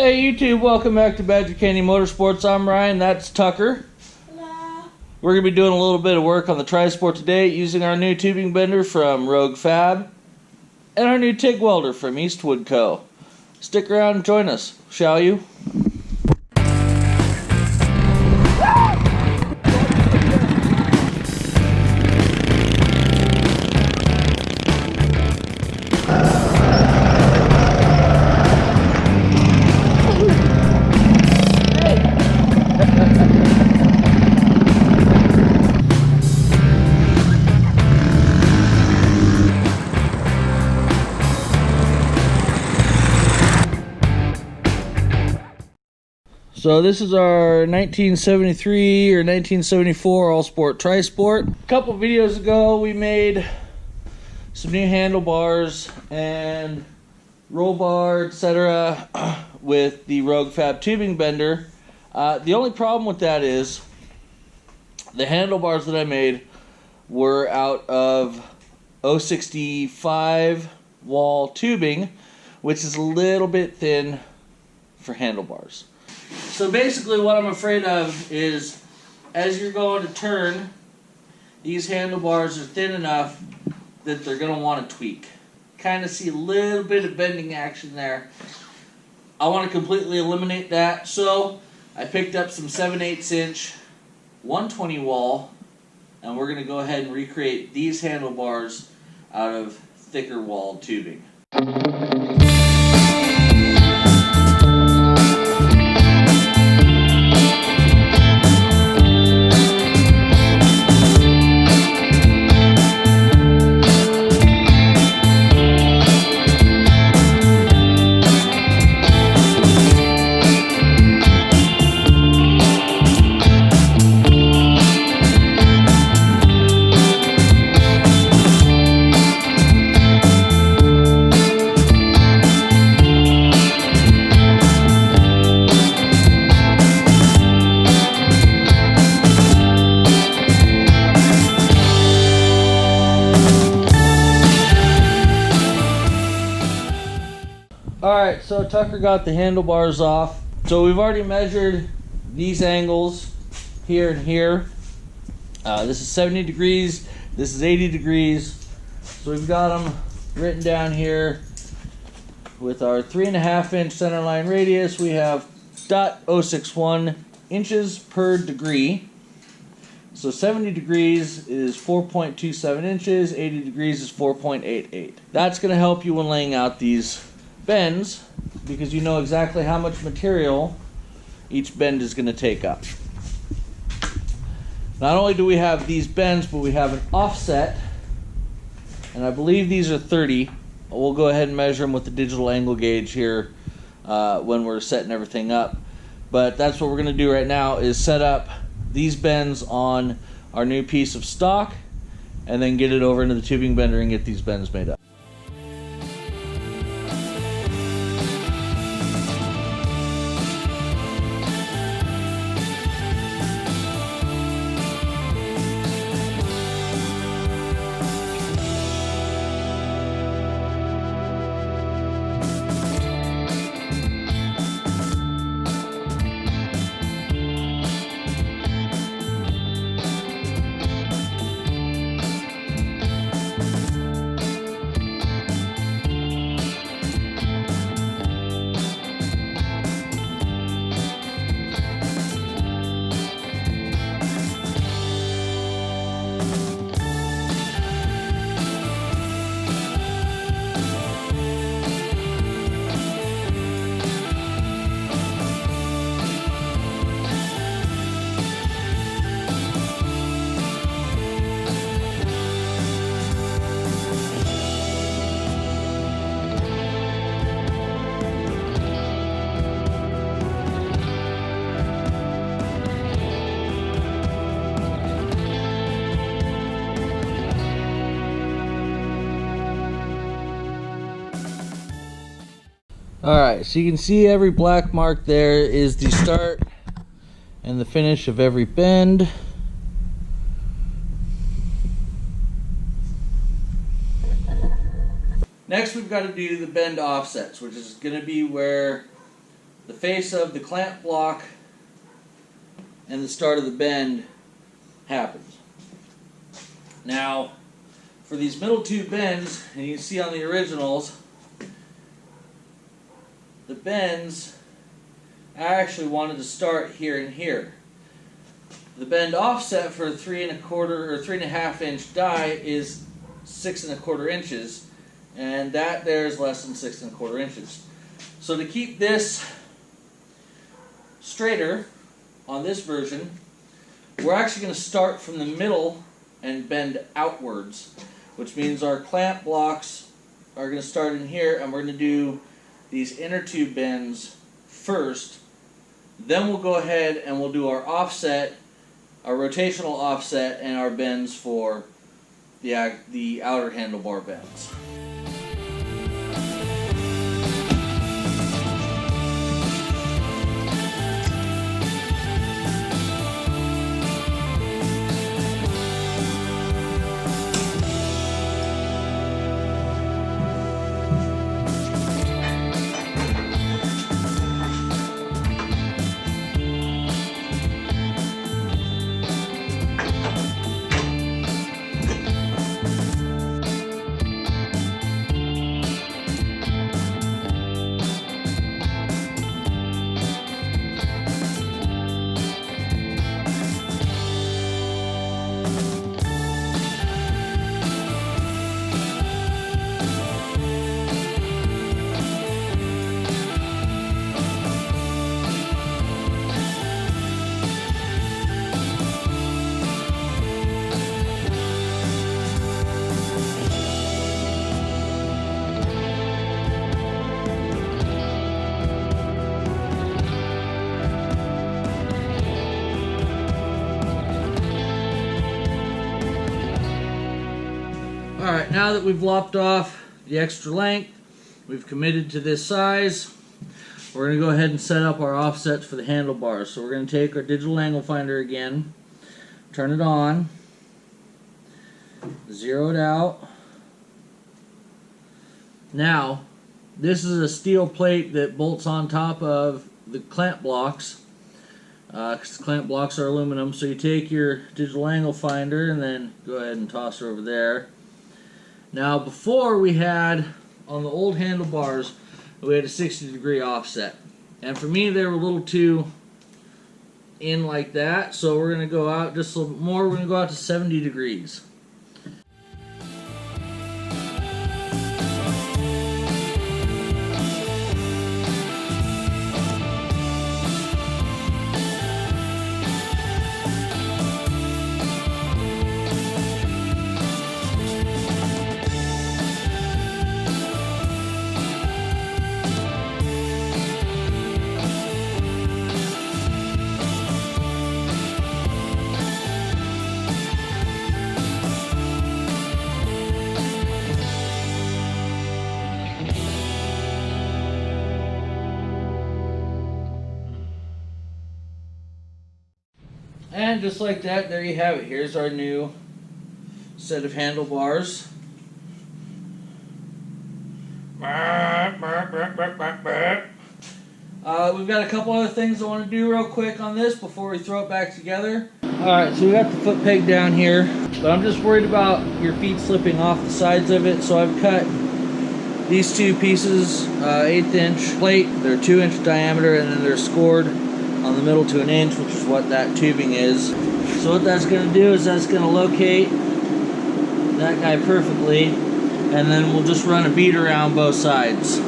Hey YouTube, welcome back to Badger Candy Motorsports. I'm Ryan, that's Tucker. Hello. We're going to be doing a little bit of work on the Tri-Sport today using our new tubing bender from Rogue Fab and our new TIG welder from Eastwood Co. Stick around and join us, shall you? So this is our 1973 or 1974 All-Sport Tri-Sport. A couple videos ago we made some new handlebars and roll bar, etc. with the Rogue Fab tubing bender. The only problem with that is the handlebars that I made were out of 065 wall tubing, which is a little bit thin for handlebars. So basically what I'm afraid of is as you're going to turn, these handlebars are thin enough that they're going to want to tweak. Kind of see a little bit of bending action there. I want to completely eliminate that, so I picked up some 7/8 inch 120 wall, and we're going to go ahead and recreate these handlebars out of thicker wall tubing. Alright, so Tucker got the handlebars off. So we've already measured these angles here and here. This is 70 degrees, this is 80 degrees. So we've got them written down here with our 3.5 inch centerline radius. We have .061 inches per degree. So 70 degrees is 4.27 inches, 80 degrees is 4.88. That's going to help you when laying out these bends, because you know exactly how much material each bend is going to take up. Not only do we have these bends, but we have an offset, and I believe these are 30. We'll go ahead and measure them with the digital angle gauge here when we're setting everything up. But that's what we're going to do right now, is set up these bends on our new piece of stock and then get it over into the tubing bender and get these bends made up. Alright, so you can see every black mark there is the start and the finish of every bend. Next we've got to do the bend offsets, which is going to be where the face of the clamp block and the start of the bend happens. Now, for these middle two bends, and you can see on the originals, the bends I actually wanted to start here and here. The bend offset for a 3 1/4 or 3.5 inch die is 6 1/4 inches, and that there is less than 6 1/4 inches. So to keep this straighter on this version, we're actually going to start from the middle and bend outwards, which means our clamp blocks are going to start in here, and we're going to do these inner two bends first. Then we'll go ahead and we'll do our offset, our rotational offset, and our bends for the outer handlebar bends. Alright, now that we've lopped off the extra length, we've committed to this size, we're going to go ahead and set up our offsets for the handlebars. So we're going to take our digital angle finder again, turn it on, zero it out. Now, this is a steel plate that bolts on top of the clamp blocks, because clamp blocks are aluminum. So you take your digital angle finder and then go ahead and toss her over there. Now, before we had, on the old handlebars, we had a 60-degree offset. And for me, they were a little too in like that. So we're going to go out just a little bit more. We're going to go out to 70 degrees. And just like that, there you have it. Here's our new set of handlebars. We've got a couple other things I want to do real quick on this before we throw it back together. Alright, so we got the foot peg down here, but I'm just worried about your feet slipping off the sides of it, so I've cut these two pieces, 1/8 inch plate. They're 2-inch diameter, and then they're scored on the middle to 1 inch, which is what that tubing is. So what that's going to do is that's going to locate that guy perfectly, and then we'll just run a bead around both sides.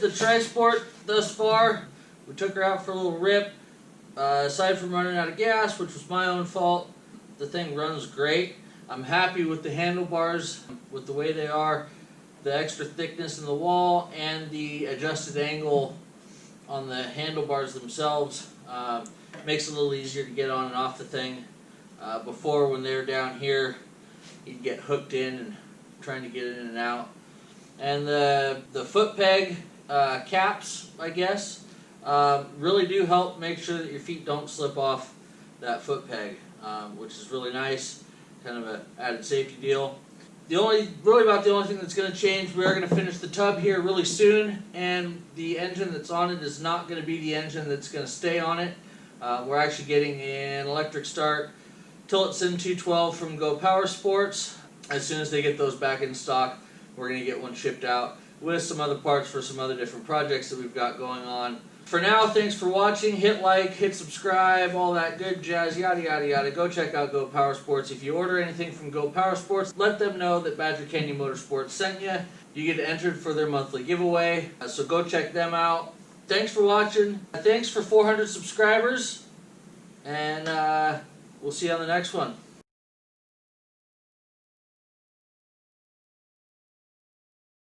the Tri-Sport thus far. We took her out for a little rip. Aside from running out of gas, which was my own fault, the thing runs great. I'm happy with the handlebars, with the way they are, the extra thickness in the wall, and the adjusted angle on the handlebars themselves. Makes it a little easier to get on and off the thing. Before, when they were down here, you'd get hooked in and trying to get in and out. And the foot peg caps, I guess, really do help make sure that your feet don't slip off that foot peg, which is really nice, kind of an added safety deal. Really about the only thing that's going to change, we are going to finish the tub here really soon, and the engine that's on it is not going to be the engine that's going to stay on it. We're actually getting an electric start Tillotson 212 from Motorsports. As soon as they get those back in stock, we're going to get one shipped out with some other parts for some other different projects that we've got going on. For now, thanks for watching. Hit like, hit subscribe, all that good jazz, yada yada yada. Go check out Go Powersports. If you order anything from Go Powersports, let them know that Badger Canyon Motorsports sent you. You get entered for their monthly giveaway, so go check them out. Thanks for watching. Thanks for 400 subscribers, and we'll see you on the next one.